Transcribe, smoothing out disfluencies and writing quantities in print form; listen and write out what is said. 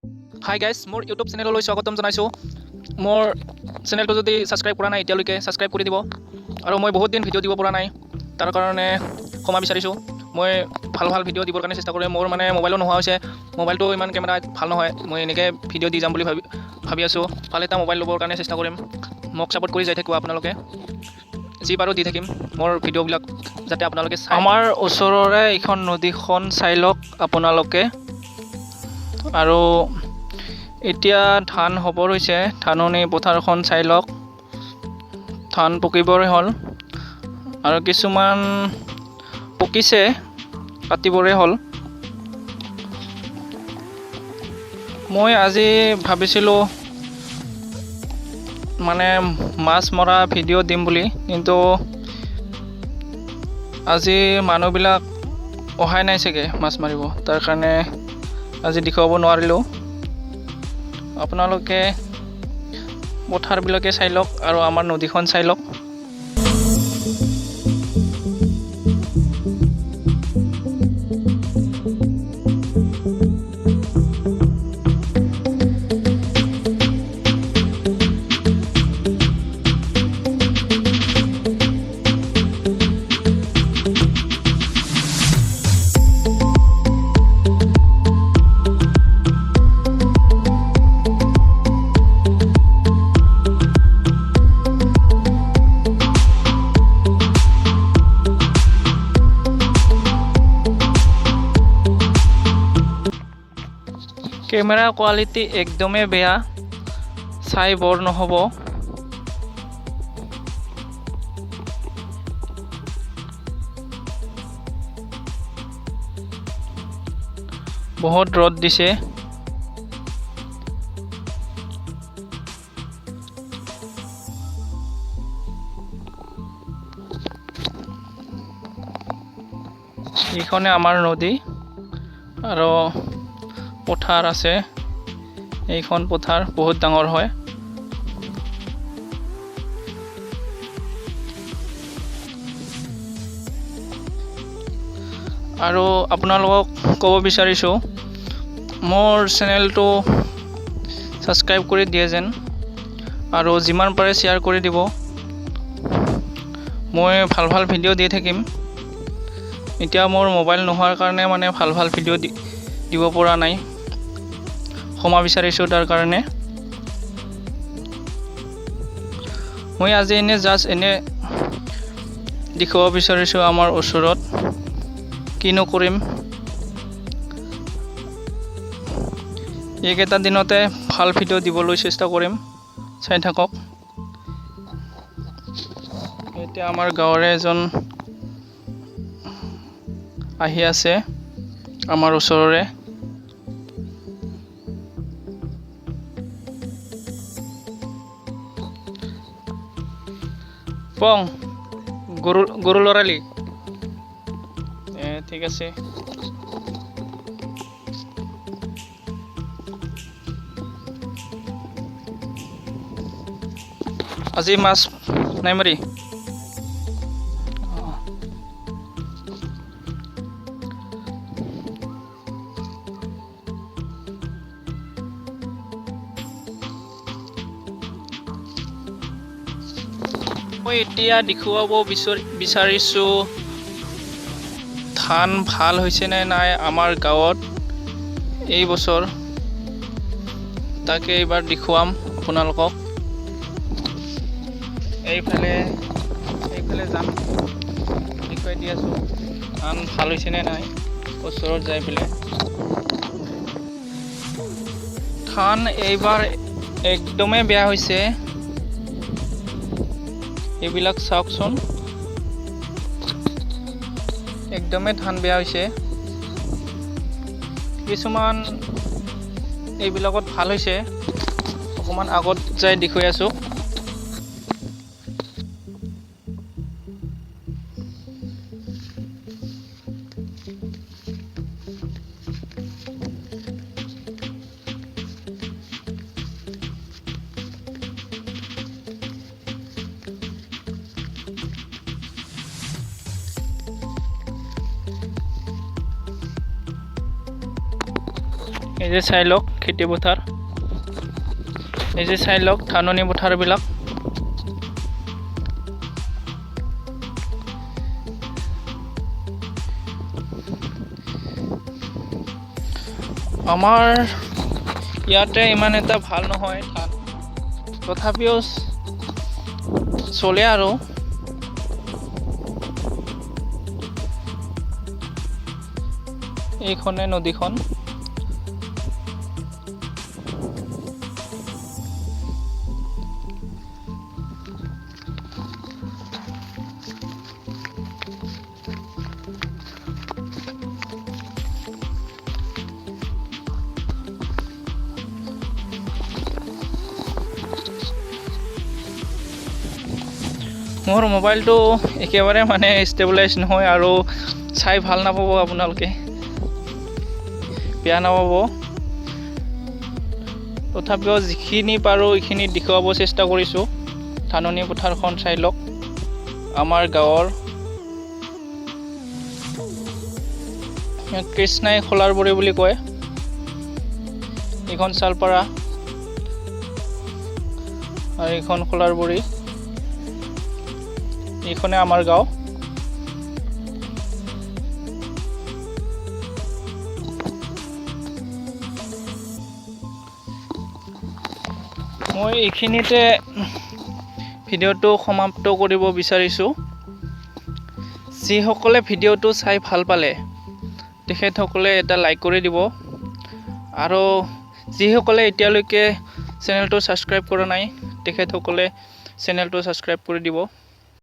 Hi guys, মোৰ YouTube চেনেললৈ স্বাগতম জনাইছোঁ। মোৰ চেনেলটো যদি ছাবস্ক্ৰাইব কৰা নাই এতিয়ালৈকে ছাবস্ক্ৰাইব কৰি দিব। আৰু মই বহুত দিন ভিডিঅ' দিব পৰা নাই, তাৰ কাৰণে ক্ষমা বিচাৰিছোঁ। মই ভাল ভাল ভিডিঅ' দিবৰ কাৰণে চেষ্টা কৰিম। মোৰ মানে মোবাইলো নোহোৱা হৈছে, মোবাইলটো ইমান কেমেৰা ভাল নহয়। মই এনেকৈ ভিডিঅ' দি যাম বুলি ভাবি আছোঁ। ভাল এটা মোবাইল ল'বৰ কাৰণে চেষ্টা কৰিম। মোক ছাপোৰ্ট কৰি যাই থাকিব আপোনালোকে, যি পাৰোঁ দি থাকিম মোৰ ভিডিঅ'বিলাক যাতে আপোনালোকে চাই। আমাৰ ওচৰৰে এইখন নদীখন চাই লওক আপোনালোকে। আৰু এতিয়া ধান হ'বৰ হৈছে, ধাননি পথাৰখন চাই লওক। ধান পকিবৰে হ'ল আৰু কিছুমান পকিছে, কাটিবৰে হ'ল। মই আজি ভাবিছিলোঁ মানে মাছ মৰা ভিডিঅ' দিম বুলি, কিন্তু আজি মানুহবিলাক অহাই নাই চাগে মাছ মাৰিব, তাৰ কাৰণে আজি দেখুৱাব নোৱাৰিলোঁ। আপোনালোকে পথাৰবিলাকে চাই লওক আৰু আমাৰ নদীখন চাই লওক। কেমেৰা কোৱালিটি একদমেই বেয়া, চাই বৰ নহ'ব। বহুত ৰ'দ দিছে। এইখনে আমাৰ নদী আৰু পথাৰ আছে। এইখন পথাৰ বহুত ডাঙৰ হয়। আৰু আপোনালোকক ক'ব বিচাৰিছোঁ, মোৰ চেনেলটো ছাবস্ক্ৰাইব কৰি দিয়ে যেন, আৰু যিমান পাৰে শ্বেয়াৰ কৰি দিব। মই ভাল ভাল ভিডিঅ' দি থাকিম। এতিয়া মোৰ মোবাইল নোহোৱাৰ কাৰণে মানে ভাল ভাল ভিডিঅ' দিব পৰা নাই, ক্ষমা বিচাৰিছোঁ তাৰ কাৰণে। মই আজি জাষ্ট এনে দেখুৱাব বিচাৰিছোঁ আমাৰ ওচৰত কিনো কৰিম। এইকেইটা দিনতে ভাল ভিডিঅ' দিবলৈ চেষ্টা কৰিম, চাই থাকক। এতিয়া আমাৰ গাঁৱৰে এজন আহি আছে, আমাৰ ওচৰৰে। পং গৰু লৰালি, ঠিক আছে। আজি মাছ নাই মাৰি? মই এতিয়া দেখুৱাব বিচাৰিছোঁ ধান ভাল হৈছে নে নাই আমাৰ গাঁৱত এই বছৰ, তাকে এইবাৰ দেখুৱাম আপোনালোকক। এইফালে যাম, দেখুৱাই দি আছোঁ ধান ভাল হৈছে নে নাই ওচৰত যাই পেলাই। ধান এইবাৰ একদমেই বেয়া হৈছে। এইবিলাক চাওকচোন, একদমেই ধান বেয়া হৈছে। কিছুমান এইবিলাকত ভাল হৈছে, অকণমান আগত যাই দেখুৱাই আছোঁ। এই যে চাই লওক, খেতি পথাৰ নিজে চাই লওক ধাননি পথাৰবিলাক আমাৰ ইয়াতে ইমান এটা ভাল নহয় ধান তথাপিও চলে আৰু এইখনে নদীখন মোৰ মোবাইলটো একেবাৰে মানে ষ্টেবিলাইজ নহয় আৰু চাই ভাল নাপাব আপোনালোকে বেয়া নাপাব তথাপিও যিখিনি পাৰোঁ এইখিনি দেখুৱাব চেষ্টা কৰিছোঁ ধাননি পথাৰখন চাই লওক আমাৰ গাঁৱৰ কৃষ্ণাই খোলাৰবৰী বুলি কয় এইখন চালপাৰা আৰু এইখন খোলাৰবৰী এইখনে আমাৰ গাঁও মই এইখিনিতে ভিডিঅ'টো সমাপ্ত কৰিব বিচাৰিছোঁ যিসকলে ভিডিঅ'টো চাই ভাল পালে তেখেতসকলে এটা লাইক কৰি দিব আৰু যিসকলে এতিয়ালৈকে চেনেলটো ছাবস্ক্ৰাইব কৰা নাই তেখেতসকলে চেনেলটো ছাবস্ক্ৰাইব কৰি দিব